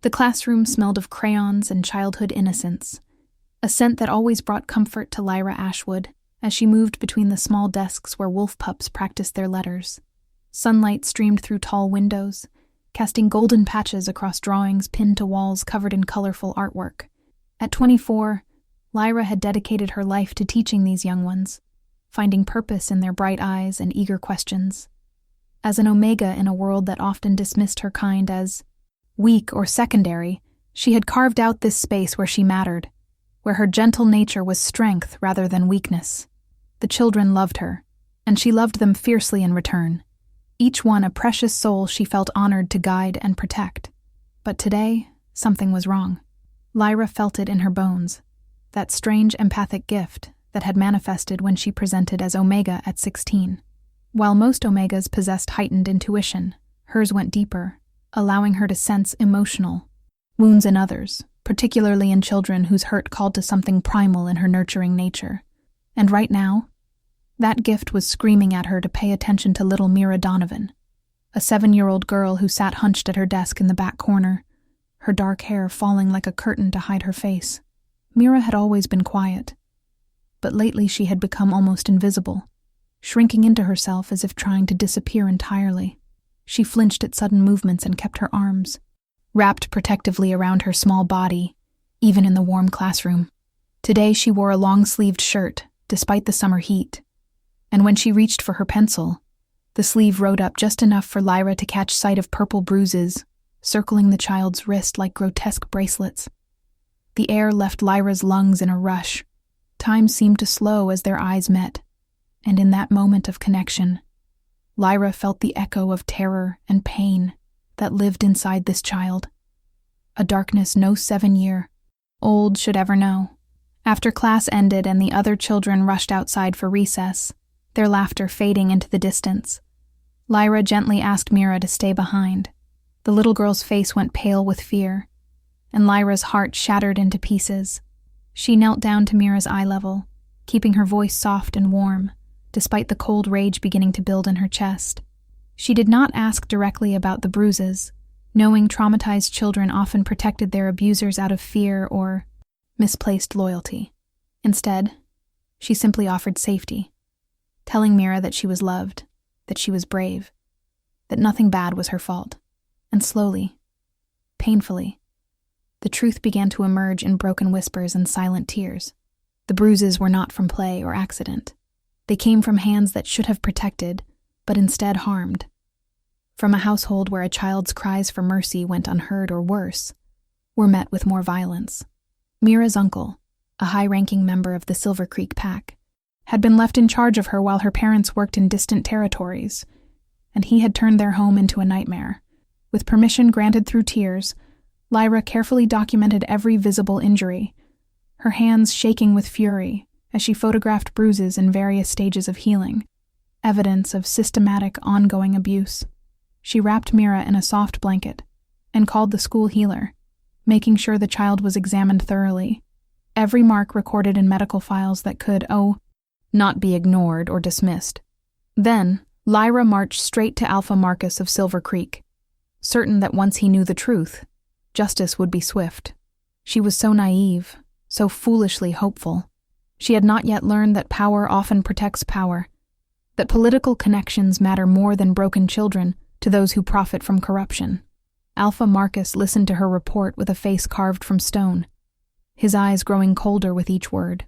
The classroom smelled of crayons and childhood innocence, a scent that always brought comfort to Lyra Ashwood as she moved between the small desks where wolf pups practiced their letters. Sunlight streamed through tall windows, casting golden patches across drawings pinned to walls covered in colorful artwork. At 24, Lyra had dedicated her life to teaching these young ones, finding purpose in their bright eyes and eager questions. As an Omega in a world that often dismissed her kind as weak or secondary, she had carved out this space where she mattered, where her gentle nature was strength rather than weakness. The children loved her, and she loved them fiercely in return, each one a precious soul she felt honored to guide and protect. But today, something was wrong. Lyra felt it in her bones, that strange empathic gift that had manifested when she presented as Omega at 16. While most Omegas possessed heightened intuition, hers went deeper, allowing her to sense emotional wounds in others, particularly in children whose hurt called to something primal in her nurturing nature. And right now, that gift was screaming at her to pay attention to little Mira Donovan, a 7-year-old girl who sat hunched at her desk in the back corner, her dark hair falling like a curtain to hide her face. Mira had always been quiet, but lately she had become almost invisible, shrinking into herself as if trying to disappear entirely. She flinched at sudden movements and kept her arms wrapped protectively around her small body, even in the warm classroom. Today she wore a long-sleeved shirt, despite the summer heat, and when she reached for her pencil, the sleeve rode up just enough for Lyra to catch sight of purple bruises circling the child's wrist like grotesque bracelets. The air left Lyra's lungs in a rush. Time seemed to slow as their eyes met, and in that moment of connection, Lyra felt the echo of terror and pain that lived inside this child, a darkness no 7-year-old should ever know. After class ended and the other children rushed outside for recess, their laughter fading into the distance, Lyra gently asked Mira to stay behind. The little girl's face went pale with fear, and Lyra's heart shattered into pieces. She knelt down to Mira's eye level, keeping her voice soft and warm, despite the cold rage beginning to build in her chest. She did not ask directly about the bruises, knowing traumatized children often protected their abusers out of fear or misplaced loyalty. Instead, she simply offered safety, telling Mira that she was loved, that she was brave, that nothing bad was her fault. And slowly, painfully, the truth began to emerge in broken whispers and silent tears. The bruises were not from play or accident. They came from hands that should have protected, but instead harmed. From a household where a child's cries for mercy went unheard or worse, were met with more violence. Mira's uncle, a high-ranking member of the Silver Creek Pack, had been left in charge of her while her parents worked in distant territories, and he had turned their home into a nightmare. With permission granted through tears, Lyra carefully documented every visible injury, her hands shaking with fury as she photographed bruises in various stages of healing, evidence of systematic, ongoing abuse. She wrapped Mira in a soft blanket and called the school healer, making sure the child was examined thoroughly, every mark recorded in medical files that could, not be ignored or dismissed. Then, Lyra marched straight to Alpha Marcus of Silver Creek, certain that once he knew the truth, justice would be swift. She was so naive, so foolishly hopeful. She had not yet learned that power often protects power, that political connections matter more than broken children to those who profit from corruption. Alpha Marcus listened to her report with a face carved from stone, his eyes growing colder with each word.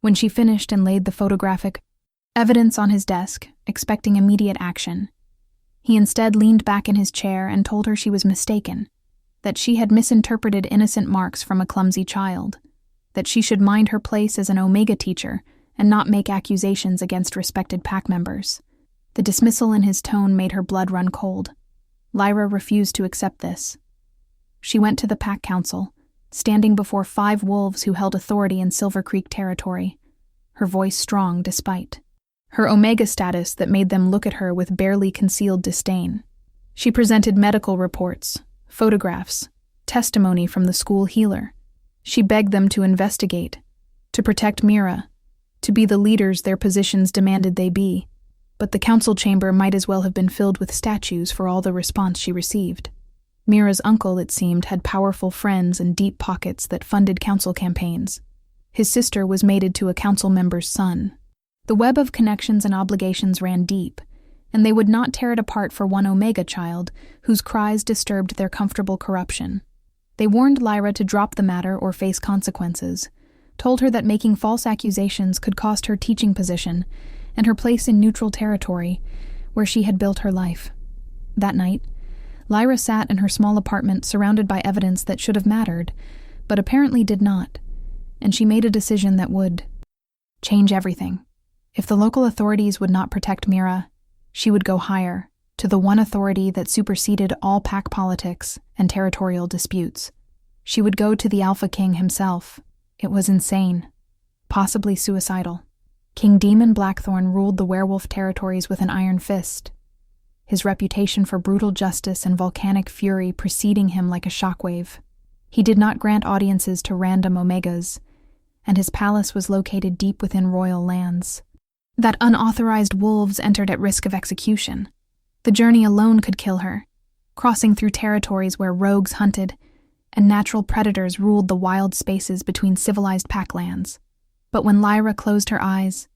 When she finished and laid the photographic evidence on his desk, expecting immediate action, he instead leaned back in his chair and told her she was mistaken, that she had misinterpreted innocent marks from a clumsy child, that she should mind her place as an Omega teacher and not make accusations against respected pack members. The dismissal in his tone made her blood run cold. Lyra refused to accept this. She went to the pack council, standing before 5 wolves who held authority in Silver Creek territory, her voice strong despite her Omega status that made them look at her with barely concealed disdain. She presented medical reports, photographs, testimony from the school healer. She begged them to investigate, to protect Mira, to be the leaders their positions demanded they be. But the council chamber might as well have been filled with statues for all the response she received. Mira's uncle, it seemed, had powerful friends and deep pockets that funded council campaigns. His sister was mated to a council member's son. The web of connections and obligations ran deep, and they would not tear it apart for one Omega child whose cries disturbed their comfortable corruption. They warned Lyra to drop the matter or face consequences, told her that making false accusations could cost her teaching position and her place in neutral territory where she had built her life. That night, Lyra sat in her small apartment surrounded by evidence that should have mattered, but apparently did not, and she made a decision that would change everything. If the local authorities would not protect Mira, she would go higher, to the one authority that superseded all pack politics and territorial disputes. She would go to the Alpha King himself. It was insane, possibly suicidal. King Demon Blackthorn ruled the werewolf territories with an iron fist, his reputation for brutal justice and volcanic fury preceding him like a shockwave. He did not grant audiences to random Omegas, and his palace was located deep within royal lands that unauthorized wolves entered at risk of execution. The journey alone could kill her, crossing through territories where rogues hunted and natural predators ruled the wild spaces between civilized packlands. But when Lyra closed her eyes,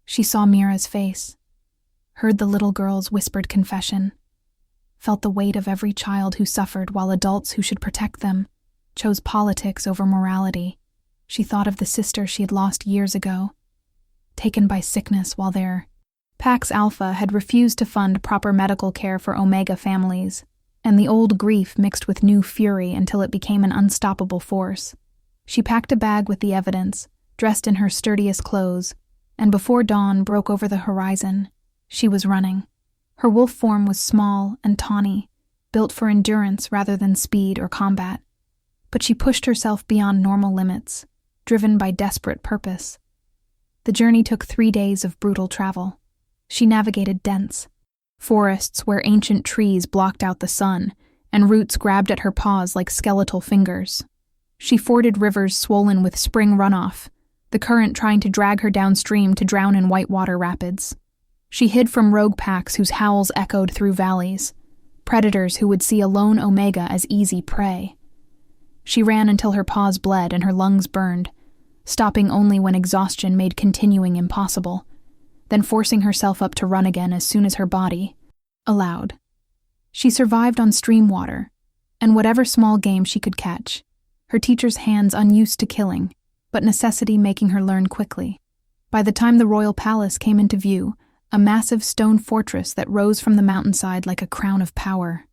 she saw Mira's face, heard the little girl's whispered confession, felt the weight of every child who suffered while adults who should protect them chose politics over morality. She thought of the sister she had lost years ago, taken by sickness while their Pax Alpha had refused to fund proper medical care for Omega families, and the old grief mixed with new fury until it became an unstoppable force. She packed a bag with the evidence, dressed in her sturdiest clothes, and before dawn broke over the horizon, she was running. Her wolf form was small and tawny, built for endurance rather than speed or combat. But she pushed herself beyond normal limits, driven by desperate purpose. The journey took 3 days of brutal travel. She navigated dense forests where ancient trees blocked out the sun, and roots grabbed at her paws like skeletal fingers. She forded rivers swollen with spring runoff, the current trying to drag her downstream to drown in whitewater rapids. She hid from rogue packs whose howls echoed through valleys, predators who would see a lone Omega as easy prey. She ran until her paws bled and her lungs burned, stopping only when exhaustion made continuing impossible, then forcing herself up to run again as soon as her body allowed. She survived on stream water and whatever small game she could catch, her teacher's hands unused to killing, but necessity making her learn quickly. By the time the royal palace came into view, a massive stone fortress that rose from the mountainside like a crown of power,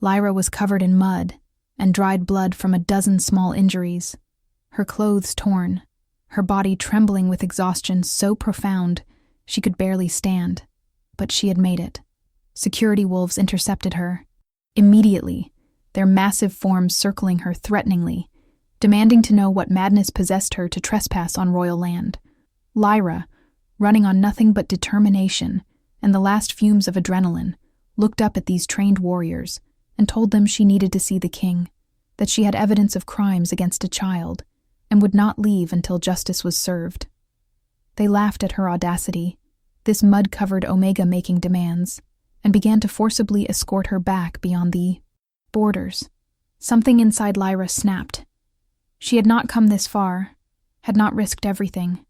Lyra was covered in mud and dried blood from a dozen small injuries, her clothes torn, her body trembling with exhaustion so profound she could barely stand. But she had made it. Security wolves intercepted her. Immediately, their massive forms circling her threateningly, demanding to know what madness possessed her to trespass on royal land. Lyra, running on nothing but determination and the last fumes of adrenaline, looked up at these trained warriors and told them she needed to see the king, that she had evidence of crimes against a child, and would not leave until justice was served. They laughed at her audacity, this mud-covered Omega making demands, and began to forcibly escort her back beyond the borders. Something inside Lyra snapped. She had not come this far, had not risked everything,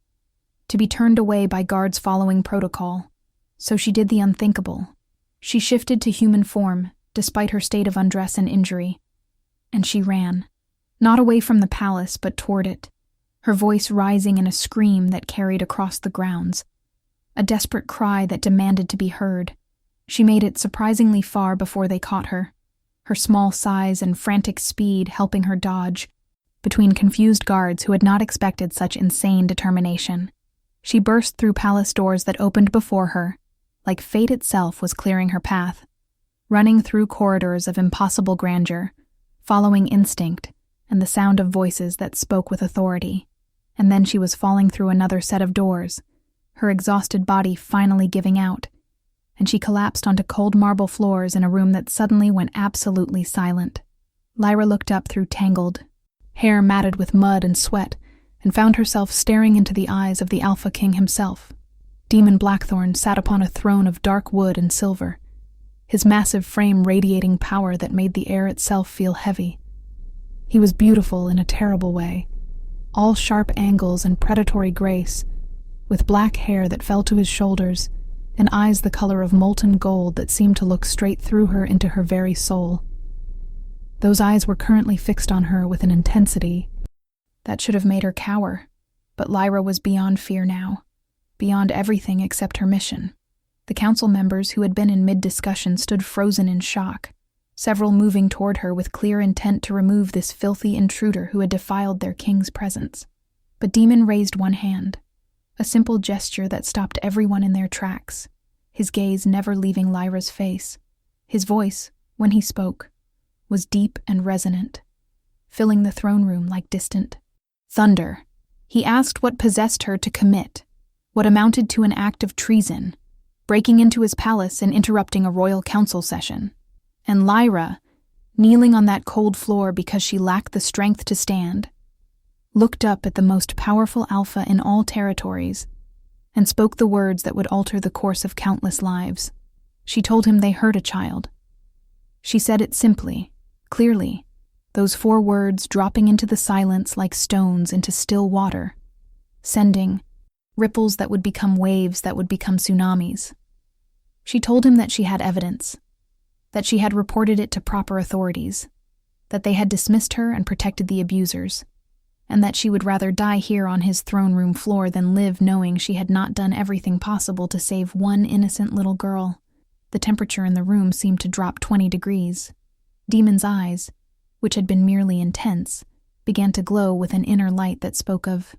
to be turned away by guards following protocol, so she did the unthinkable. She shifted to human form, despite her state of undress and injury, and she ran, not away from the palace but toward it, her voice rising in a scream that carried across the grounds, a desperate cry that demanded to be heard. She made it surprisingly far before they caught her, her small size and frantic speed helping her dodge between confused guards who had not expected such insane determination. She burst through palace doors that opened before her, like fate itself was clearing her path, running through corridors of impossible grandeur, following instinct and the sound of voices that spoke with authority. And then she was falling through another set of doors, her exhausted body finally giving out, and she collapsed onto cold marble floors in a room that suddenly went absolutely silent. Lyra looked up through tangled hair matted with mud and sweat, and found herself staring into the eyes of the Alpha King himself. Demon Blackthorn sat upon a throne of dark wood and silver, his massive frame radiating power that made the air itself feel heavy. He was beautiful in a terrible way, all sharp angles and predatory grace, with black hair that fell to his shoulders and eyes the color of molten gold that seemed to look straight through her into her very soul. Those eyes were currently fixed on her with an intensity that should have made her cower, but Lyra was beyond fear now, beyond everything except her mission. The council members who had been in mid-discussion stood frozen in shock, several moving toward her with clear intent to remove this filthy intruder who had defiled their king's presence. But Demon raised one hand, a simple gesture that stopped everyone in their tracks, his gaze never leaving Lyra's face. His voice, when he spoke, was deep and resonant, filling the throne room like distant thunder. He asked what possessed her to commit what amounted to an act of treason, breaking into his palace and interrupting a royal council session. And Lyra, kneeling on that cold floor because she lacked the strength to stand, looked up at the most powerful alpha in all territories and spoke the words that would alter the course of countless lives. She told him they hurt a child. She said it simply, clearly, those 4 words dropping into the silence like stones into still water, sending ripples that would become waves that would become tsunamis. She told him that she had evidence, that she had reported it to proper authorities, that they had dismissed her and protected the abusers, and that she would rather die here on his throne room floor than live knowing she had not done everything possible to save one innocent little girl. The temperature in the room seemed to drop 20 degrees. Demon's eyes, which had been merely intense, began to glow with an inner light that spoke of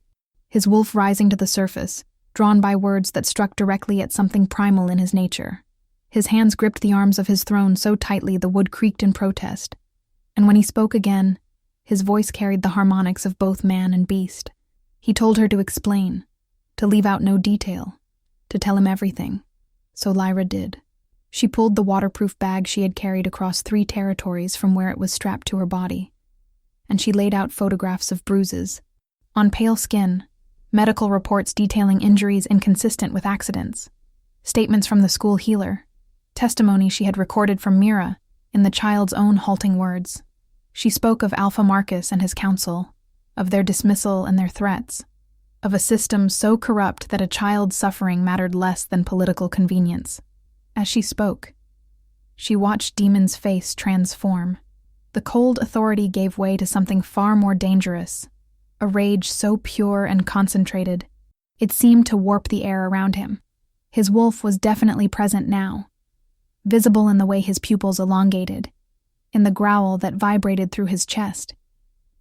his wolf rising to the surface, drawn by words that struck directly at something primal in his nature. His hands gripped the arms of his throne so tightly the wood creaked in protest, and when he spoke again, his voice carried the harmonics of both man and beast. He told her to explain, to leave out no detail, to tell him everything. So Lyra did. She pulled the waterproof bag she had carried across 3 territories from where it was strapped to her body, and she laid out photographs of bruises. On pale skin, medical reports detailing injuries inconsistent with accidents, statements from the school healer, testimony she had recorded from Mira in the child's own halting words. She spoke of Alpha Marcus and his council, of their dismissal and their threats, of a system so corrupt that a child's suffering mattered less than political convenience. As she spoke, she watched Demon's face transform. The cold authority gave way to something far more dangerous, a rage so pure and concentrated, it seemed to warp the air around him. His wolf was definitely present now, visible in the way his pupils elongated, in the growl that vibrated through his chest,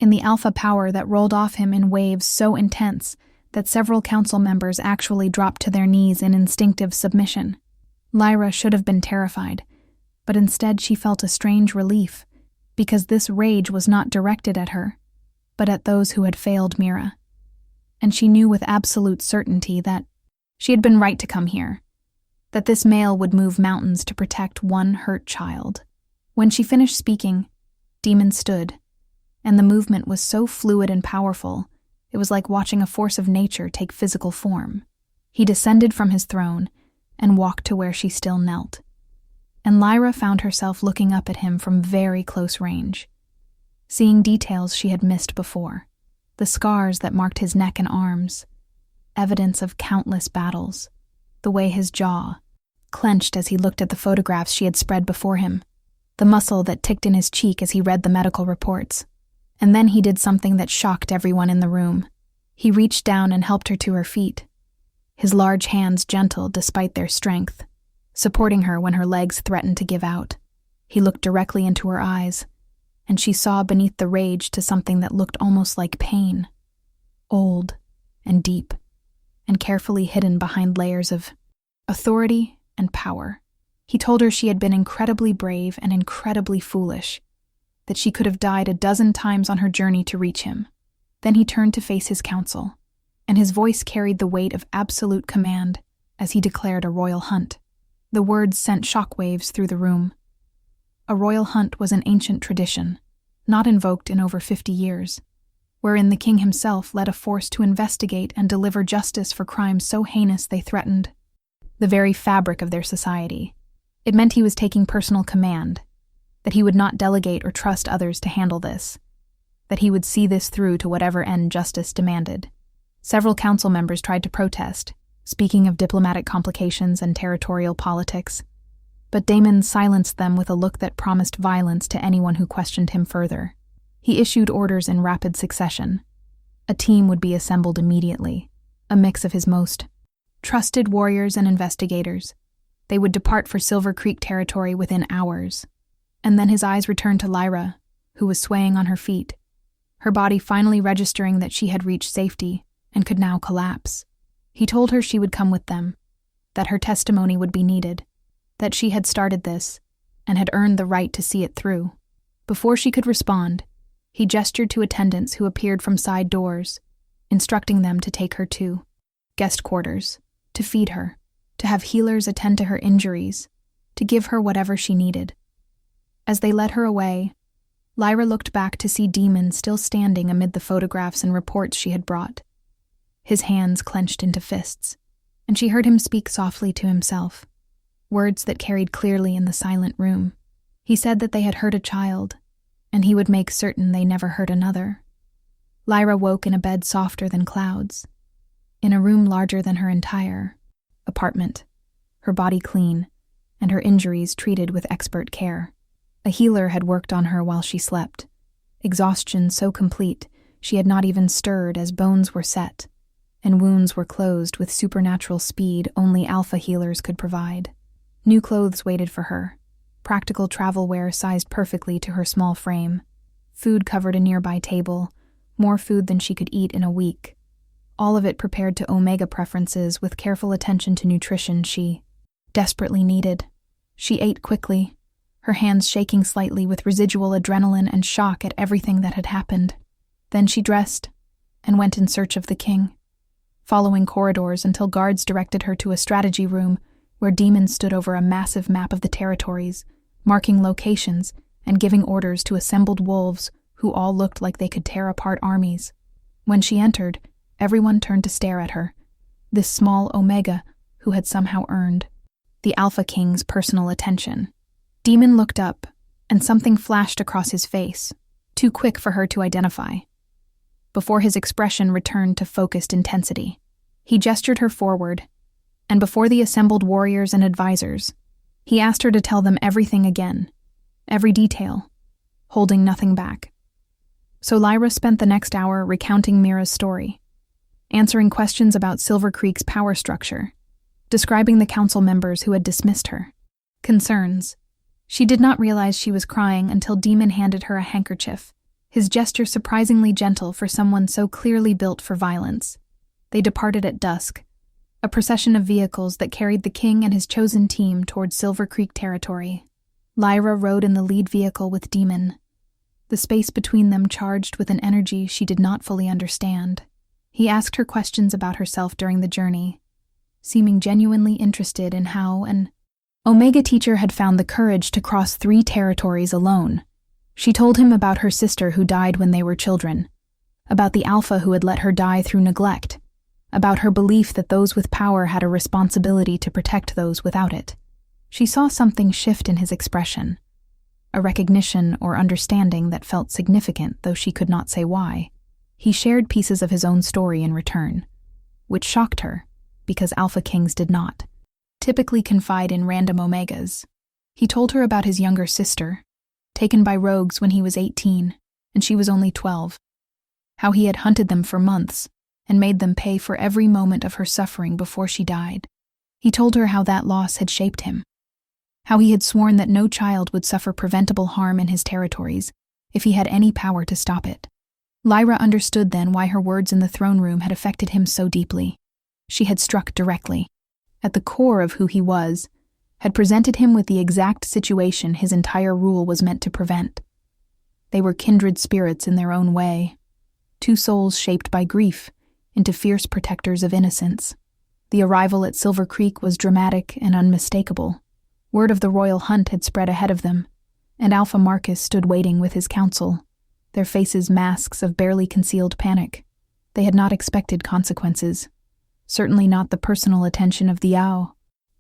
in the alpha power that rolled off him in waves so intense that several council members actually dropped to their knees in instinctive submission. Lyra should have been terrified, but instead she felt a strange relief, because this rage was not directed at her, but at those who had failed Mira. And she knew with absolute certainty that she had been right to come here, that this male would move mountains to protect one hurt child. When she finished speaking, Demon stood, and the movement was so fluid and powerful, it was like watching a force of nature take physical form. He descended from his throne and walked to where she still knelt, and Lyra found herself looking up at him from very close range, seeing details she had missed before, the scars that marked his neck and arms, evidence of countless battles, the way his jaw clenched as he looked at the photographs she had spread before him, the muscle that ticked in his cheek as he read the medical reports. And then he did something that shocked everyone in the room. He reached down and helped her to her feet, his large hands gentle despite their strength, supporting her when her legs threatened to give out. He looked directly into her eyes, and she saw beneath the rage to something that looked almost like pain, old and deep, and carefully hidden behind layers of authority and power. He told her she had been incredibly brave and incredibly foolish, that she could have died a dozen times on her journey to reach him. Then he turned to face his council, and his voice carried the weight of absolute command as he declared a royal hunt. The words sent shockwaves through the room. A royal hunt was an ancient tradition, not invoked in over 50 years, wherein the king himself led a force to investigate and deliver justice for crimes so heinous they threatened the very fabric of their society. It meant he was taking personal command, that he would not delegate or trust others to handle this, that he would see this through to whatever end justice demanded. Several council members tried to protest, speaking of diplomatic complications and territorial politics, but Damon silenced them with a look that promised violence to anyone who questioned him further. He issued orders in rapid succession. A team would be assembled immediately, a mix of his most trusted warriors and investigators. They would depart for Silver Creek territory within hours. And then his eyes returned to Lyra, who was swaying on her feet, her body finally registering that she had reached safety and could now collapse. He told her she would come with them, that her testimony would be needed, that she had started this and had earned the right to see it through. Before she could respond, he gestured to attendants who appeared from side doors, instructing them to take her to guest quarters, to feed her, to have healers attend to her injuries, to give her whatever she needed. As they led her away, Lyra looked back to see Demon still standing amid the photographs and reports she had brought. His hands clenched into fists, and she heard him speak softly to himself, words that carried clearly in the silent room. He said that they had hurt a child, and he would make certain they never hurt another. Lyra woke in a bed softer than clouds, in a room larger than her entire apartment, her body clean, and her injuries treated with expert care. A healer had worked on her while she slept, exhaustion so complete she had not even stirred as bones were set, and wounds were closed with supernatural speed only alpha healers could provide. New clothes waited for her, practical travel wear sized perfectly to her small frame. Food covered a nearby table, more food than she could eat in a week. All of it prepared to Omega preferences with careful attention to nutrition she desperately needed. She ate quickly, her hands shaking slightly with residual adrenaline and shock at everything that had happened. Then she dressed and went in search of the king, following corridors until guards directed her to a strategy room where Demon stood over a massive map of the territories, marking locations and giving orders to assembled wolves who all looked like they could tear apart armies. When she entered, everyone turned to stare at her, this small Omega who had somehow earned the Alpha King's personal attention. Demon looked up, and something flashed across his face, too quick for her to identify. Before his expression returned to focused intensity, he gestured her forward, and before the assembled warriors and advisors, he asked her to tell them everything again, every detail, holding nothing back. So Lyra spent the next hour recounting Mira's story, answering questions about Silver Creek's power structure, describing the council members who had dismissed her. Concerns. She did not realize she was crying until Demon handed her a handkerchief, his gesture surprisingly gentle for someone so clearly built for violence. They departed at dusk, a procession of vehicles that carried the king and his chosen team toward Silver Creek territory. Lyra rode in the lead vehicle with Demon, the space between them charged with an energy she did not fully understand. He asked her questions about herself during the journey, seeming genuinely interested in how an Omega teacher had found the courage to cross 3 territories alone. She told him about her sister who died when they were children, about the Alpha who had let her die through neglect, about her belief that those with power had a responsibility to protect those without it. She saw something shift in his expression, a recognition or understanding that felt significant, though she could not say why. He shared pieces of his own story in return, which shocked her, because Alpha Kings did not typically confide in random Omegas. He told her about his younger sister, taken by rogues when he was 18, and she was only 12, how he had hunted them for months and made them pay for every moment of her suffering before she died. He told her how that loss had shaped him, how he had sworn that no child would suffer preventable harm in his territories if he had any power to stop it. Lyra understood then why her words in the throne room had affected him so deeply. She had struck directly, at the core of who he was, had presented him with the exact situation his entire rule was meant to prevent. They were kindred spirits in their own way, 2 souls shaped by grief into fierce protectors of innocence. The arrival at Silver Creek was dramatic and unmistakable. Word of the royal hunt had spread ahead of them, and Alpha Marcus stood waiting with his council, their faces masks of barely concealed panic. They had not expected consequences, certainly not the personal attention of the Ao.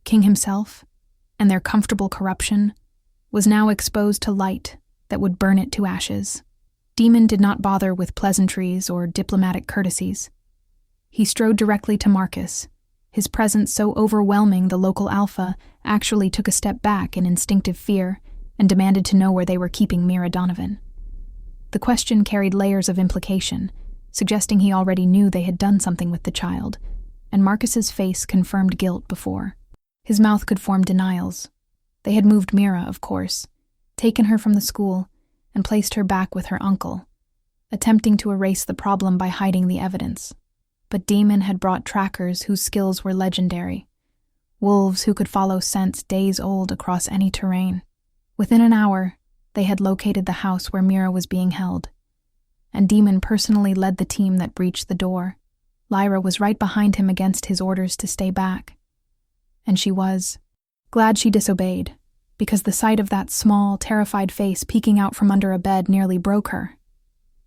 King himself, and their comfortable corruption was now exposed to light that would burn it to ashes. Demon did not bother with pleasantries or diplomatic courtesies. He strode directly to Marcus. His presence so overwhelming the local alpha actually took a step back in instinctive fear and demanded to know where they were keeping Mira Donovan. The question carried layers of implication, suggesting he already knew they had done something with the child, and Marcus's face confirmed guilt before. His mouth could form denials. They had moved Mira, of course, taken her from the school, and placed her back with her uncle, attempting to erase the problem by hiding the evidence. But Demon had brought trackers whose skills were legendary, wolves who could follow scents days old across any terrain. Within an hour, they had located the house where Mira was being held, and Demon personally led the team that breached the door. Lyra was right behind him against his orders to stay back. And she was glad she disobeyed, because the sight of that small, terrified face peeking out from under a bed nearly broke her.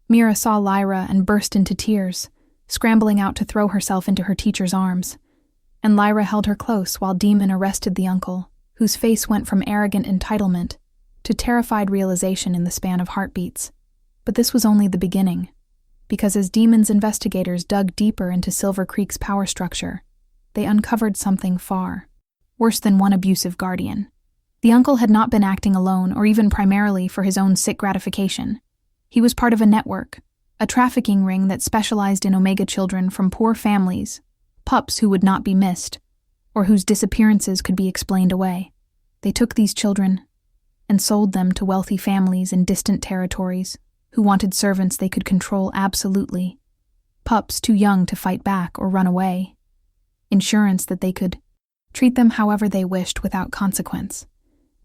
Mira saw Lyra and burst into tears, scrambling out to throw herself into her teacher's arms, and Lyra held her close while Demon arrested the uncle, whose face went from arrogant entitlement to terrified realization in the span of heartbeats. But this was only the beginning, because as Demon's investigators dug deeper into Silver Creek's power structure, they uncovered something far worse than one abusive guardian. The uncle had not been acting alone or even primarily for his own sick gratification. He was part of a network, a trafficking ring that specialized in Omega children from poor families, pups who would not be missed, or whose disappearances could be explained away. They took these children and sold them to wealthy families in distant territories who wanted servants they could control absolutely, pups too young to fight back or run away, insurance that they could treat them however they wished without consequence,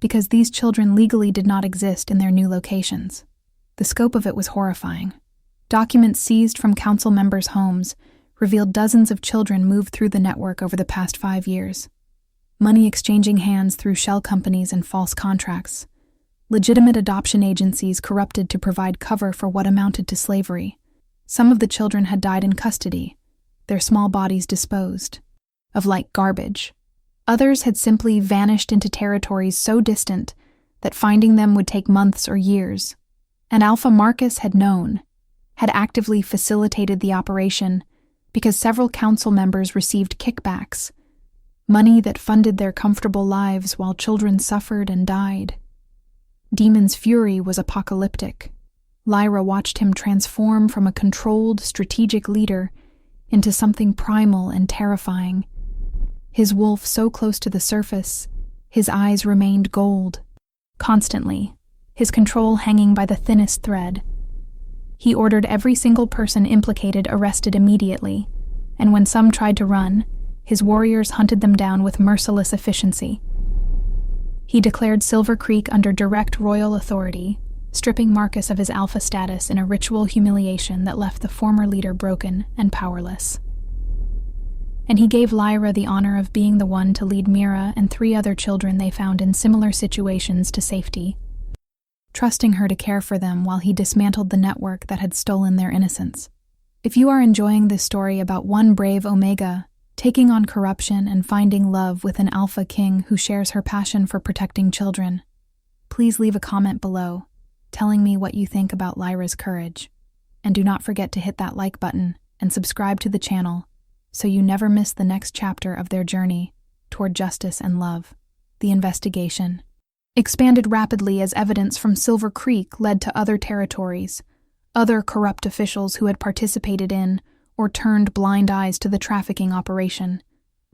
because these children legally did not exist in their new locations. The scope of it was horrifying. Documents seized from council members' homes revealed dozens of children moved through the network over the past 5 years. Money exchanging hands through shell companies and false contracts. Legitimate adoption agencies corrupted to provide cover for what amounted to slavery. Some of the children had died in custody, their small bodies disposed of like garbage. Others had simply vanished into territories so distant that finding them would take months or years. And Alpha Marcus had known, had actively facilitated the operation because several council members received kickbacks, money that funded their comfortable lives while children suffered and died. Demon's fury was apocalyptic. Lyra watched him transform from a controlled, strategic leader into something primal and terrifying. His wolf so close to the surface, his eyes remained gold. Constantly, his control hanging by the thinnest thread. He ordered every single person implicated arrested immediately, and when some tried to run, his warriors hunted them down with merciless efficiency. He declared Silver Creek under direct royal authority, stripping Marcus of his alpha status in a ritual humiliation that left the former leader broken and powerless. And he gave Lyra the honor of being the one to lead Mira and 3 other children they found in similar situations to safety, trusting her to care for them while he dismantled the network that had stolen their innocence. If you are enjoying this story about one brave Omega taking on corruption and finding love with an Alpha King who shares her passion for protecting children, please leave a comment below, telling me what you think about Lyra's courage. And do not forget to hit that like button and subscribe to the channel so you never miss the next chapter of their journey toward justice and love. The investigation expanded rapidly as evidence from Silver Creek led to other territories, other corrupt officials who had participated in or turned blind eyes to the trafficking operation.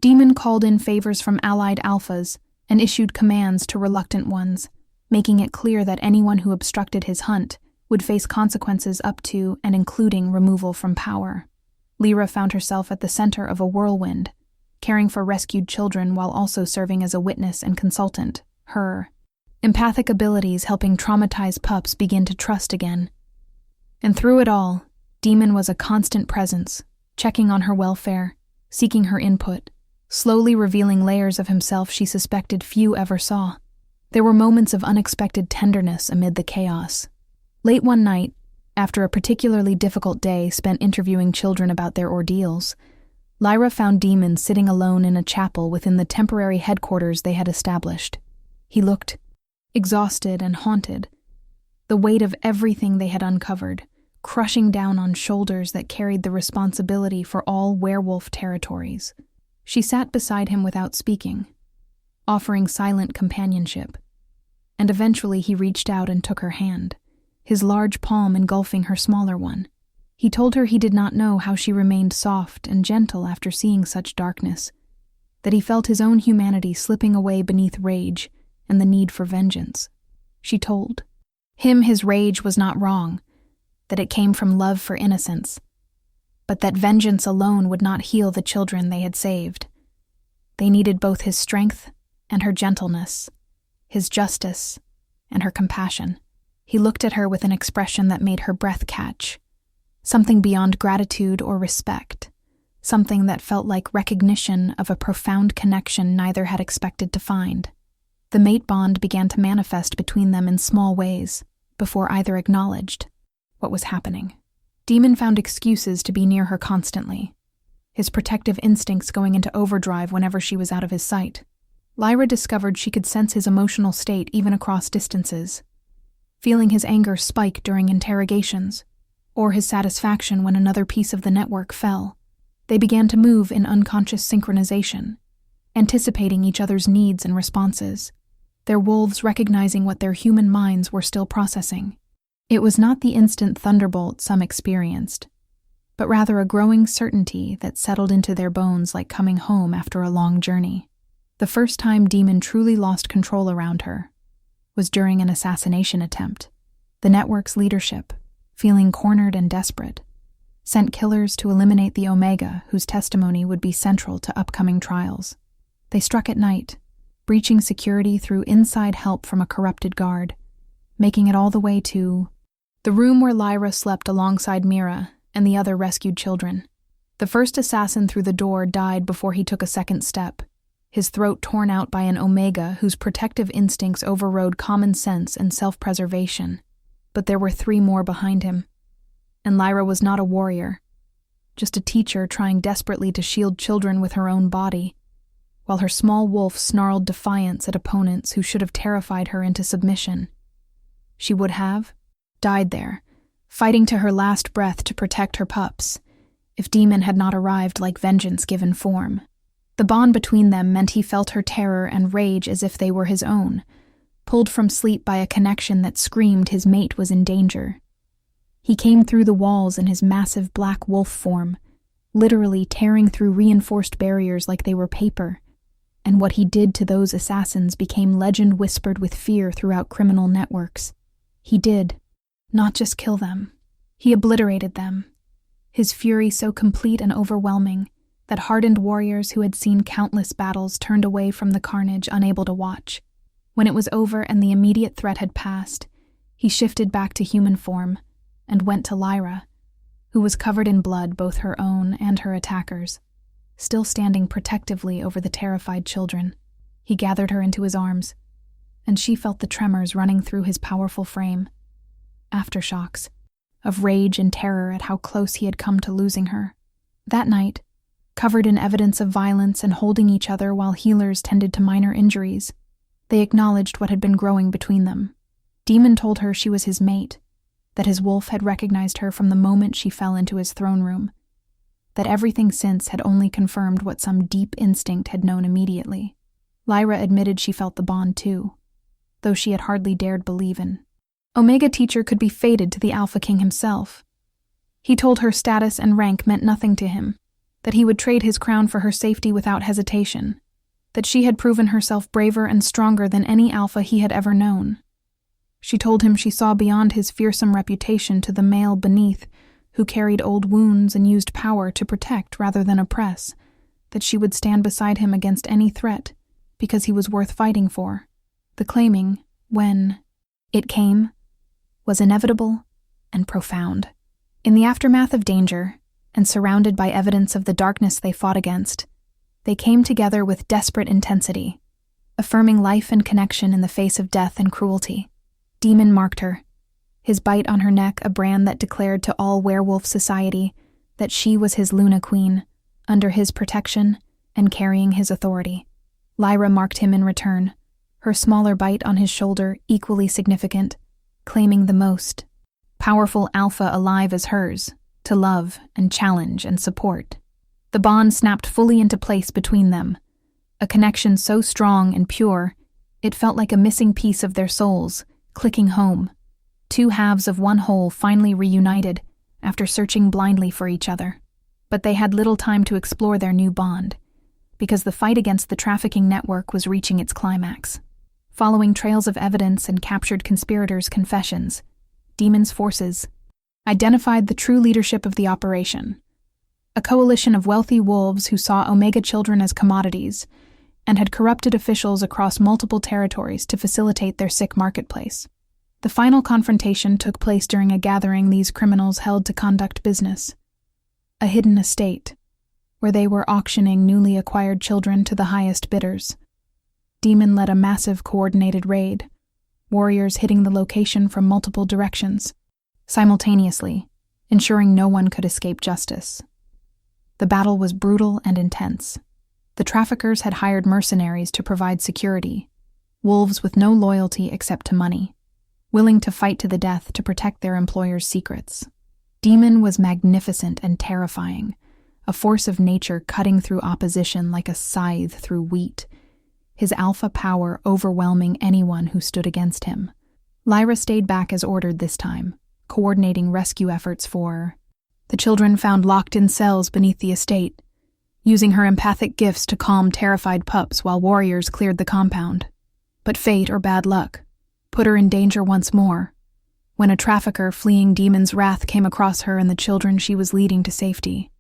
Demon called in favors from allied alphas and issued commands to reluctant ones, making it clear that anyone who obstructed his hunt would face consequences up to and including removal from power. Lyra found herself at the center of a whirlwind, caring for rescued children while also serving as a witness and consultant, her empathic abilities helping traumatized pups begin to trust again. And through it all, Demon was a constant presence, checking on her welfare, seeking her input, slowly revealing layers of himself she suspected few ever saw. There were moments of unexpected tenderness amid the chaos. Late one night, after a particularly difficult day spent interviewing children about their ordeals, Lyra found Demon sitting alone in a chapel within the temporary headquarters they had established. He looked exhausted and haunted, the weight of everything they had uncovered crushing down on shoulders that carried the responsibility for all werewolf territories. She sat beside him without speaking, offering silent companionship, and eventually he reached out and took her hand, his large palm engulfing her smaller one. He told her he did not know how she remained soft and gentle after seeing such darkness, that he felt his own humanity slipping away beneath rage and the need for vengeance. She told him his rage was not wrong, that it came from love for innocence, but that vengeance alone would not heal the children they had saved. They needed both his strength and her gentleness, his justice and her compassion. He looked at her with an expression that made her breath catch, something beyond gratitude or respect, something that felt like recognition of a profound connection neither had expected to find. The mate bond began to manifest between them in small ways, before either acknowledged what was happening. Demon found excuses to be near her constantly, his protective instincts going into overdrive whenever she was out of his sight. Lyra discovered she could sense his emotional state even across distances, feeling his anger spike during interrogations, or his satisfaction when another piece of the network fell. They began to move in unconscious synchronization, anticipating each other's needs and responses, their wolves recognizing what their human minds were still processing. It was not the instant thunderbolt some experienced, but rather a growing certainty that settled into their bones like coming home after a long journey. The first time Demon truly lost control around her was during an assassination attempt. The network's leadership, feeling cornered and desperate, sent killers to eliminate the Omega, whose testimony would be central to upcoming trials. They struck at night, breaching security through inside help from a corrupted guard, making it all the way to the room where Lyra slept alongside Mira and the other rescued children. The first assassin through the door died before he took a second step, his throat torn out by an Omega whose protective instincts overrode common sense and self-preservation. But there were 3 more behind him, and Lyra was not a warrior, just a teacher trying desperately to shield children with her own body, while her small wolf snarled defiance at opponents who should have terrified her into submission. She would have died there, fighting to her last breath to protect her pups, if Demon had not arrived like vengeance given form. The bond between them meant he felt her terror and rage as if they were his own, pulled from sleep by a connection that screamed his mate was in danger. He came through the walls in his massive black wolf form, literally tearing through reinforced barriers like they were paper, and what he did to those assassins became legend whispered with fear throughout criminal networks. He did not just kill them, he obliterated them, his fury so complete and overwhelming that hardened warriors who had seen countless battles turned away from the carnage unable to watch. When it was over and the immediate threat had passed, he shifted back to human form and went to Lyra, who was covered in blood, both her own and her attackers, still standing protectively over the terrified children. He gathered her into his arms, and she felt the tremors running through his powerful frame. Aftershocks of rage and terror at how close he had come to losing her. That night, covered in evidence of violence and holding each other while healers tended to minor injuries, they acknowledged what had been growing between them. Demon told her she was his mate, that his wolf had recognized her from the moment she fell into his throne room, that everything since had only confirmed what some deep instinct had known immediately. Lyra admitted she felt the bond too, though she had hardly dared believe in. Omega Teacher could be fated to the Alpha King himself. He told her status and rank meant nothing to him, that he would trade his crown for her safety without hesitation, that she had proven herself braver and stronger than any Alpha he had ever known. She told him she saw beyond his fearsome reputation to the male beneath who carried old wounds and used power to protect rather than oppress, that she would stand beside him against any threat because he was worth fighting for. The claiming, when it came, was inevitable and profound. In the aftermath of danger, and surrounded by evidence of the darkness they fought against, they came together with desperate intensity, affirming life and connection in the face of death and cruelty. Demon marked her, his bite on her neck a brand that declared to all werewolf society that she was his Luna Queen, under his protection and carrying his authority. Lyra marked him in return, her smaller bite on his shoulder equally significant, claiming the most powerful alpha alive as hers, to love and challenge and support. The bond snapped fully into place between them, a connection so strong and pure, it felt like a missing piece of their souls, clicking home. Two halves of one whole finally reunited after searching blindly for each other. But they had little time to explore their new bond, because the fight against the trafficking network was reaching its climax. Following trails of evidence and captured conspirators' confessions, Demon's forces identified the true leadership of the operation, a coalition of wealthy wolves who saw Omega children as commodities and had corrupted officials across multiple territories to facilitate their sick marketplace. The final confrontation took place during a gathering these criminals held to conduct business, a hidden estate, where they were auctioning newly acquired children to the highest bidders. Demon led a massive coordinated raid, warriors hitting the location from multiple directions, simultaneously, ensuring no one could escape justice. The battle was brutal and intense. The traffickers had hired mercenaries to provide security, wolves with no loyalty except to money, willing to fight to the death to protect their employers' secrets. Demon was magnificent and terrifying, a force of nature cutting through opposition like a scythe through wheat, his alpha power overwhelming anyone who stood against him. Lyra stayed back as ordered this time, coordinating rescue efforts for the children found locked in cells beneath the estate, using her empathic gifts to calm terrified pups while warriors cleared the compound. But fate, or bad luck, put her in danger once more, when a trafficker fleeing Demon's wrath came across her and the children she was leading to safety.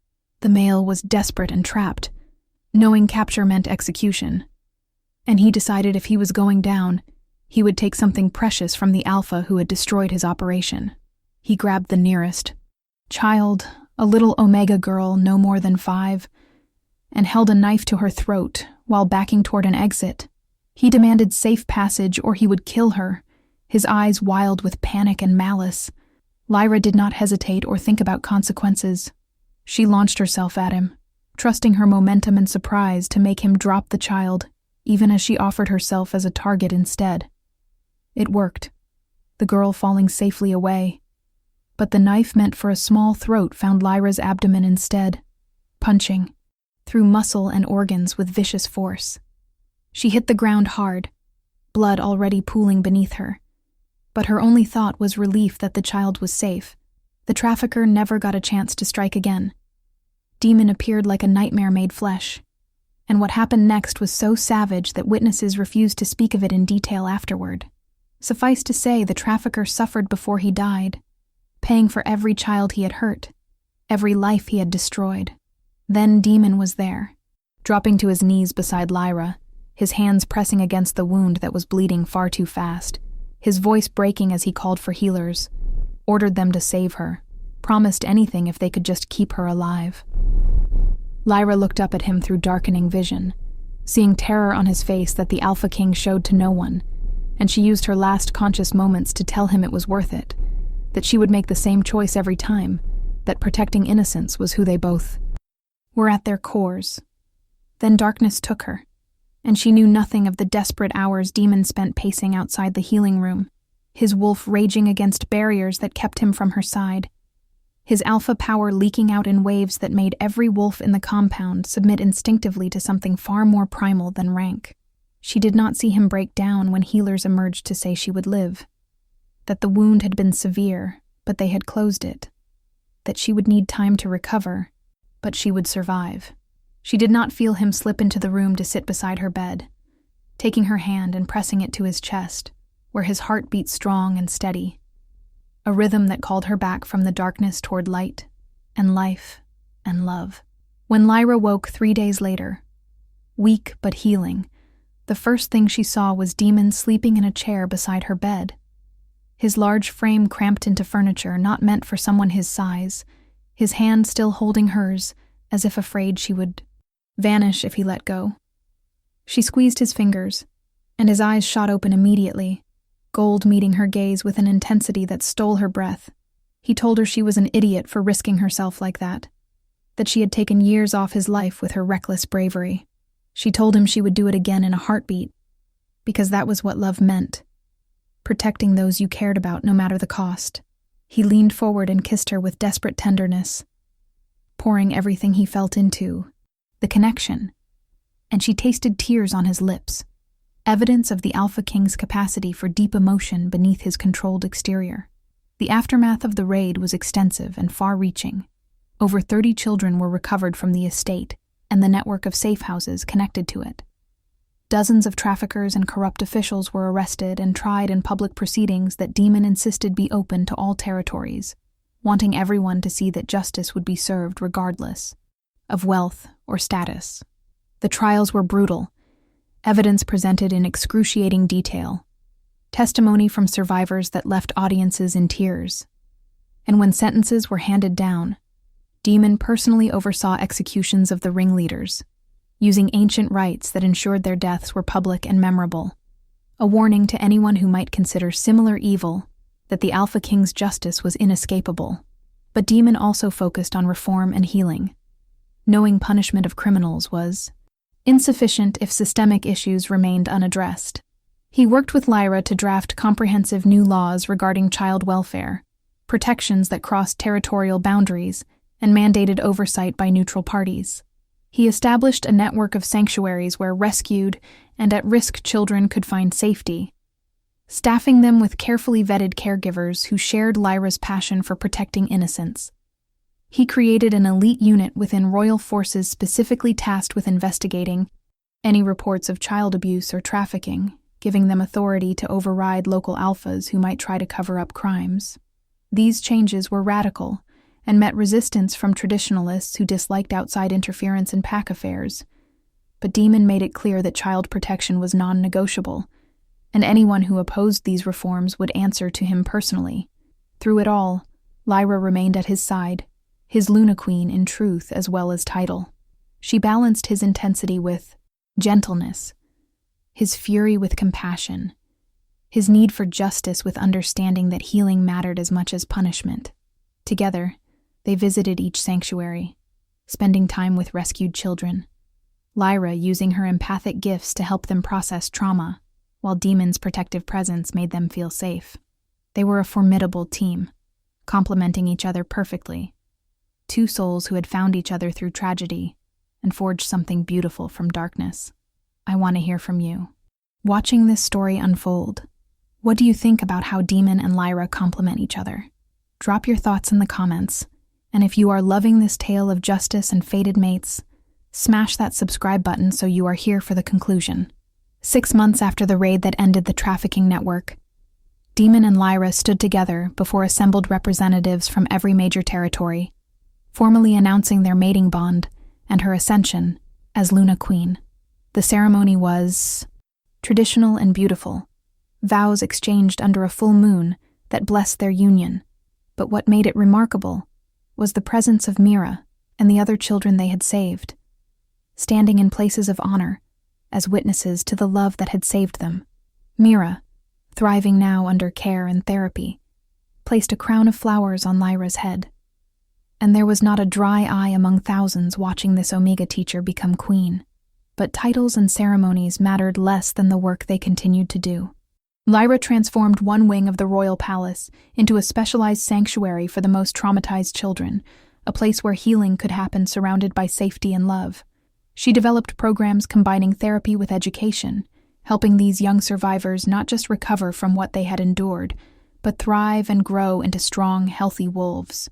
The male was desperate and trapped, knowing capture meant execution, and he decided if he was going down, he would take something precious from the alpha who had destroyed his operation. He grabbed the nearest child, a little Omega girl no more than 5, and held a knife to her throat while backing toward an exit. He demanded safe passage or he would kill her, his eyes wild with panic and malice. Lyra did not hesitate or think about consequences. She launched herself at him, trusting her momentum and surprise to make him drop the child, even as she offered herself as a target instead. It worked, the girl falling safely away. But the knife meant for a small throat found Lyra's abdomen instead, punching through muscle and organs with vicious force. She hit the ground hard, blood already pooling beneath her. But her only thought was relief that the child was safe. The trafficker never got a chance to strike again. Demon appeared like a nightmare made flesh, and what happened next was so savage that witnesses refused to speak of it in detail afterward. Suffice to say, the trafficker suffered before he died, paying for every child he had hurt, every life he had destroyed. Then Demon was there, dropping to his knees beside Lyra, his hands pressing against the wound that was bleeding far too fast, his voice breaking as he called for healers, ordered them to save her, promised anything if they could just keep her alive. Lyra looked up at him through darkening vision, seeing terror on his face that the Alpha King showed to no one, and she used her last conscious moments to tell him it was worth it, that she would make the same choice every time, that protecting innocence was who they both were at their cores. Then darkness took her, and she knew nothing of the desperate hours Demon spent pacing outside the healing room, his wolf raging against barriers that kept him from her side, his alpha power leaking out in waves that made every wolf in the compound submit instinctively to something far more primal than rank. She did not see him break down when healers emerged to say she would live, that the wound had been severe, but they had closed it, that she would need time to recover, but she would survive. She did not feel him slip into the room to sit beside her bed, taking her hand and pressing it to his chest, where his heart beat strong and steady, a rhythm that called her back from the darkness toward light and life and love. When Lyra woke 3 days later, weak but healing, the first thing she saw was Demon sleeping in a chair beside her bed, his large frame cramped into furniture not meant for someone his size, his hand still holding hers, as if afraid she would vanish if he let go. She squeezed his fingers, and his eyes shot open immediately, gold meeting her gaze with an intensity that stole her breath. He told her she was an idiot for risking herself like that that she had taken years off his life with her reckless bravery. She told him she would do it again in a heartbeat, because that was what love meant, protecting those you cared about no matter the cost. He leaned forward and kissed her with desperate tenderness, pouring everything he felt into the connection, and she tasted tears on his lips, evidence of the Alpha King's capacity for deep emotion beneath his controlled exterior. The aftermath of the raid was extensive and far-reaching. Over 30 children were recovered from the estate and the network of safe houses connected to it. Dozens of traffickers and corrupt officials were arrested and tried in public proceedings that Demon insisted be open to all territories, wanting everyone to see that justice would be served regardless of wealth or status. The trials were brutal, evidence presented in excruciating detail, testimony from survivors that left audiences in tears. And when sentences were handed down, Demon personally oversaw executions of the ringleaders, using ancient rites that ensured their deaths were public and memorable, a warning to anyone who might consider similar evil that the Alpha King's justice was inescapable. But Demon also focused on reform and healing, knowing punishment of criminals was insufficient if systemic issues remained unaddressed. He worked with Lyra to draft comprehensive new laws regarding child welfare, protections that crossed territorial boundaries and mandated oversight by neutral parties. He established a network of sanctuaries where rescued and at-risk children could find safety, staffing them with carefully vetted caregivers who shared Lyra's passion for protecting innocents. He created an elite unit within royal forces specifically tasked with investigating any reports of child abuse or trafficking, giving them authority to override local alphas who might try to cover up crimes. These changes were radical and met resistance from traditionalists who disliked outside interference in pack affairs. But Demon made it clear that child protection was non-negotiable, and anyone who opposed these reforms would answer to him personally. Through it all, Lyra remained at his side, his Luna Queen in truth as well as title. She balanced his intensity with gentleness, his fury with compassion, his need for justice with understanding that healing mattered as much as punishment. Together, they visited each sanctuary, spending time with rescued children, Lyra using her empathic gifts to help them process trauma, while Demon's protective presence made them feel safe. They were a formidable team, complementing each other perfectly. Two souls who had found each other through tragedy and forged something beautiful from darkness. I want to hear from you. Watching this story unfold, what do you think about how Demon and Lyra complement each other? Drop your thoughts in the comments, and if you are loving this tale of justice and fated mates, smash that subscribe button so you are here for the conclusion. 6 months after the raid that ended the trafficking network, Demon and Lyra stood together before assembled representatives from every major territory, formally announcing their mating bond and her ascension as Luna Queen. The ceremony was traditional and beautiful, vows exchanged under a full moon that blessed their union. But what made it remarkable was the presence of Mira and the other children they had saved, standing in places of honor as witnesses to the love that had saved them. Mira, thriving now under care and therapy, placed a crown of flowers on Lyra's head, and there was not a dry eye among thousands watching this Omega teacher become queen. But titles and ceremonies mattered less than the work they continued to do. Lyra transformed one wing of the royal palace into a specialized sanctuary for the most traumatized children, a place where healing could happen surrounded by safety and love. She developed programs combining therapy with education, helping these young survivors not just recover from what they had endured, but thrive and grow into strong, healthy wolves.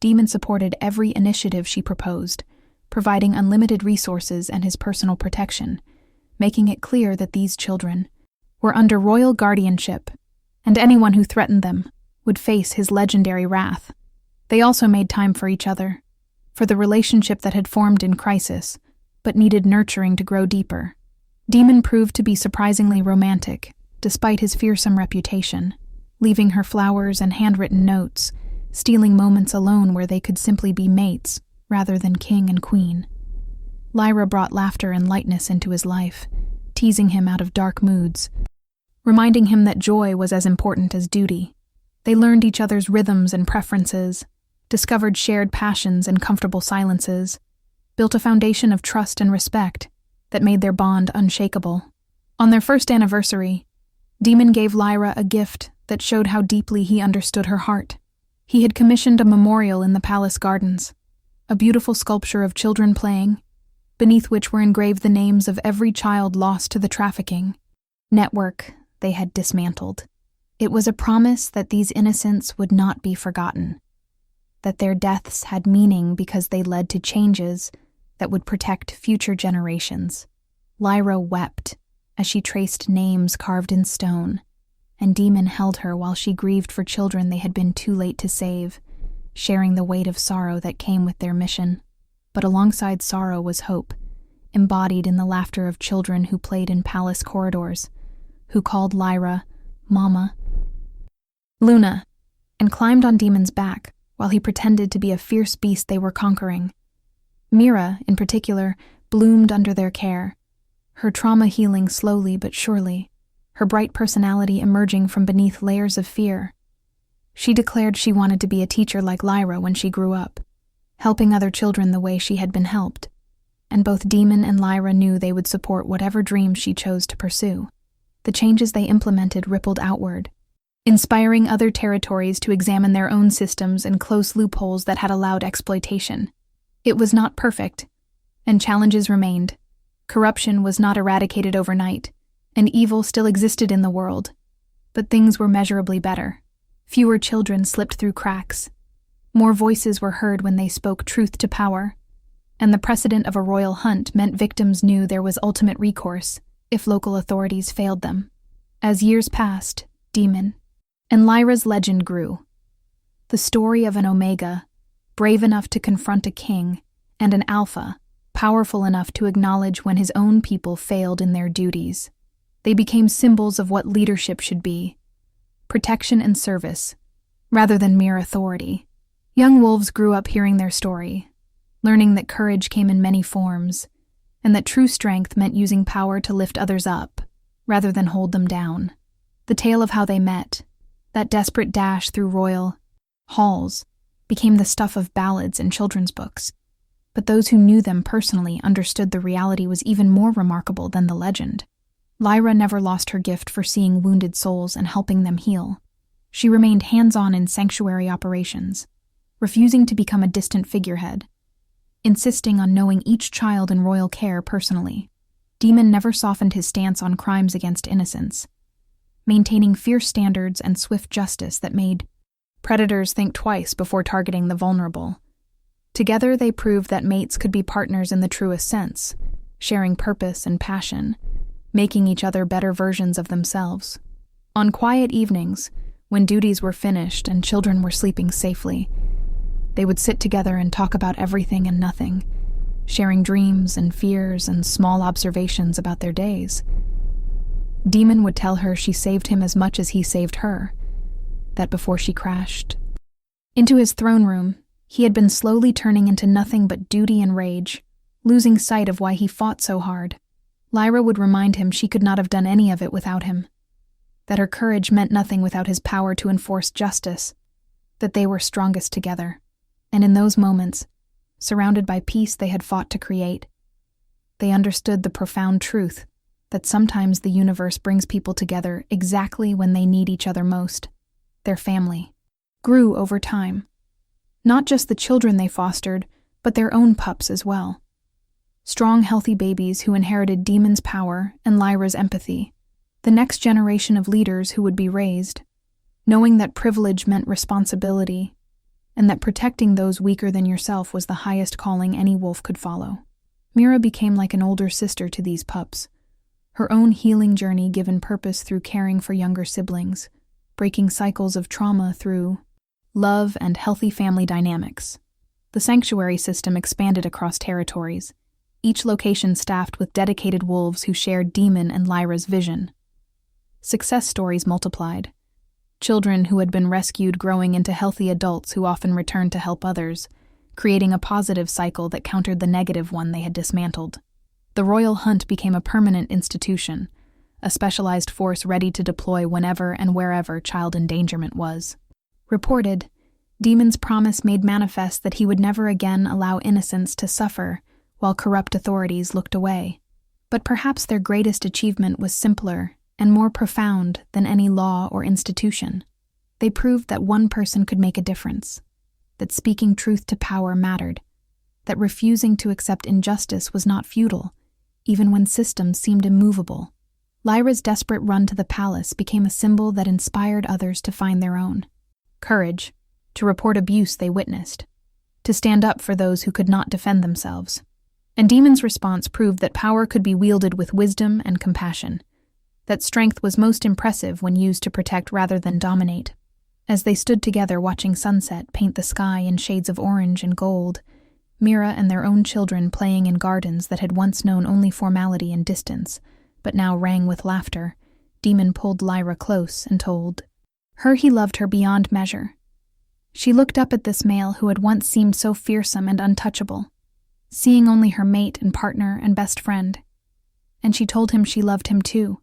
Demon supported every initiative she proposed, providing unlimited resources and his personal protection, making it clear that these children were under royal guardianship, and anyone who threatened them would face his legendary wrath. They also made time for each other, for the relationship that had formed in crisis, but needed nurturing to grow deeper. Demon proved to be surprisingly romantic, despite his fearsome reputation, leaving her flowers and handwritten notes, stealing moments alone where they could simply be mates rather than king and queen. Lyra brought laughter and lightness into his life, teasing him out of dark moods, reminding him that joy was as important as duty. They learned each other's rhythms and preferences, discovered shared passions and comfortable silences, built a foundation of trust and respect that made their bond unshakable. On their first anniversary, Demon gave Lyra a gift that showed how deeply he understood her heart. He had commissioned a memorial in the palace gardens, a beautiful sculpture of children playing, beneath which were engraved the names of every child lost to the trafficking network they had dismantled. It was a promise that these innocents would not be forgotten, that their deaths had meaning because they led to changes that would protect future generations. Lyra wept as she traced names carved in stone, and Demon held her while she grieved for children they had been too late to save, sharing the weight of sorrow that came with their mission. But alongside sorrow was hope, embodied in the laughter of children who played in palace corridors, who called Lyra Mama, Luna, and climbed on Demon's back while he pretended to be a fierce beast they were conquering. Mira, in particular, bloomed under their care, her trauma healing slowly but surely, her bright personality emerging from beneath layers of fear. She declared she wanted to be a teacher like Lyra when she grew up, helping other children the way she had been helped, and both Demon and Lyra knew they would support whatever dreams she chose to pursue. The changes they implemented rippled outward, inspiring other territories to examine their own systems and close loopholes that had allowed exploitation. It was not perfect, and challenges remained. Corruption was not eradicated overnight, and evil still existed in the world. But things were measurably better. Fewer children slipped through cracks. More voices were heard when they spoke truth to power, and the precedent of a royal hunt meant victims knew there was ultimate recourse if local authorities failed them. As years passed, Demon and Lyra's legend grew. The story of an Omega, brave enough to confront a king, and an Alpha, powerful enough to acknowledge when his own people failed in their duties. They became symbols of what leadership should be: protection and service, rather than mere authority. Young wolves grew up hearing their story, learning that courage came in many forms, and that true strength meant using power to lift others up, rather than hold them down. The tale of how they met, that desperate dash through royal halls, became the stuff of ballads and children's books. But those who knew them personally understood the reality was even more remarkable than the legend. Lyra never lost her gift for seeing wounded souls and helping them heal. She remained hands-on in sanctuary operations, refusing to become a distant figurehead, insisting on knowing each child in royal care personally. Demon never softened his stance on crimes against innocents, maintaining fierce standards and swift justice that made predators think twice before targeting the vulnerable. Together they proved that mates could be partners in the truest sense, sharing purpose and passion, making each other better versions of themselves. On quiet evenings, when duties were finished and children were sleeping safely, they would sit together and talk about everything and nothing, sharing dreams and fears and small observations about their days. Demon would tell her she saved him as much as he saved her, that before she crashed into his throne room, he had been slowly turning into nothing but duty and rage, losing sight of why he fought so hard. Lyra would remind him she could not have done any of it without him, that her courage meant nothing without his power to enforce justice, that they were strongest together. And in those moments, surrounded by peace they had fought to create, they understood the profound truth that sometimes the universe brings people together exactly when they need each other most. Their family grew over time. Not just the children they fostered, but their own pups as well. Strong, healthy babies who inherited Demon's power and Lyra's empathy. The next generation of leaders who would be raised, knowing that privilege meant responsibility, and that protecting those weaker than yourself was the highest calling any wolf could follow. Mira became like an older sister to these pups, her own healing journey given purpose through caring for younger siblings, breaking cycles of trauma through love and healthy family dynamics. The sanctuary system expanded across territories, each location staffed with dedicated wolves who shared Demon and Lyra's vision. Success stories multiplied. Children who had been rescued growing into healthy adults who often returned to help others, creating a positive cycle that countered the negative one they had dismantled. The royal hunt became a permanent institution, a specialized force ready to deploy whenever and wherever child endangerment was reported. Demon's promise made manifest that he would never again allow innocence to suffer while corrupt authorities looked away. But perhaps their greatest achievement was simpler and more profound than any law or institution. They proved that one person could make a difference, that speaking truth to power mattered, that refusing to accept injustice was not futile, even when systems seemed immovable. Lyra's desperate run to the palace became a symbol that inspired others to find their own courage, to report abuse they witnessed, to stand up for those who could not defend themselves. And Demon's response proved that power could be wielded with wisdom and compassion, that strength was most impressive when used to protect rather than dominate. As they stood together watching sunset paint the sky in shades of orange and gold, Mira and their own children playing in gardens that had once known only formality and distance, but now rang with laughter, Demon pulled Lyra close and told her he loved her beyond measure. She looked up at this male who had once seemed so fearsome and untouchable, seeing only her mate and partner and best friend, and she told him she loved him too,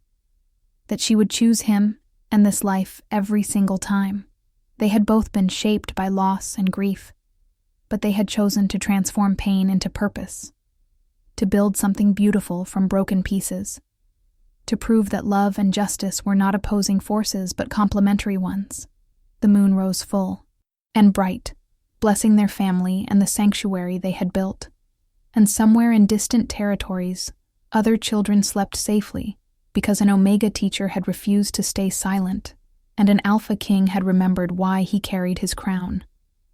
that she would choose him and this life every single time. They had both been shaped by loss and grief, but they had chosen to transform pain into purpose, to build something beautiful from broken pieces, to prove that love and justice were not opposing forces but complementary ones. The moon rose full and bright, blessing their family and the sanctuary they had built. And somewhere in distant territories, other children slept safely because an Omega teacher had refused to stay silent, and an Alpha King had remembered why he carried his crown.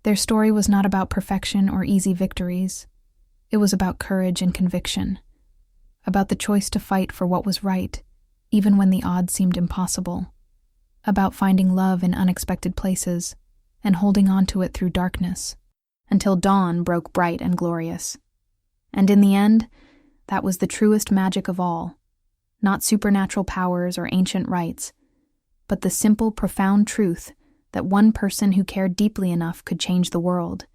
Their story was not about perfection or easy victories. It was about courage and conviction, about the choice to fight for what was right, even when the odds seemed impossible, about finding love in unexpected places and holding on to it through darkness, until dawn broke bright and glorious. And in the end, that was the truest magic of all, not supernatural powers or ancient rites, but the simple, profound truth that one person who cared deeply enough could change the world,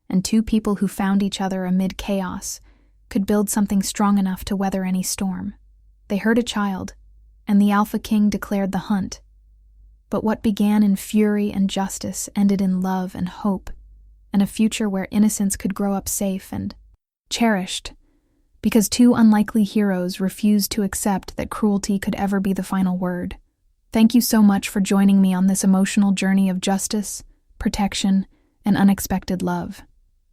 and two people who found each other amid chaos could build something strong enough to weather any storm. They heard a child, and the Alpha King declared the hunt. But what began in fury and justice ended in love and hope, and a future where innocence could grow up safe and cherished, because two unlikely heroes refused to accept that cruelty could ever be the final word. Thank you so much for joining me on this emotional journey of justice, protection, and unexpected love.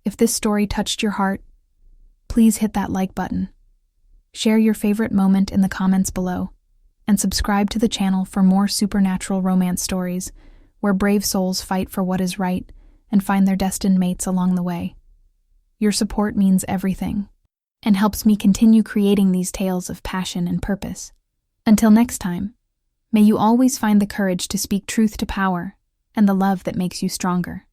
If this story touched your heart, please hit that like button. Share your favorite moment in the comments below, and subscribe to the channel for more supernatural romance stories where brave souls fight for what is right and find their destined mates along the way. Your support means everything and helps me continue creating these tales of passion and purpose. Until next time, may you always find the courage to speak truth to power and the love that makes you stronger.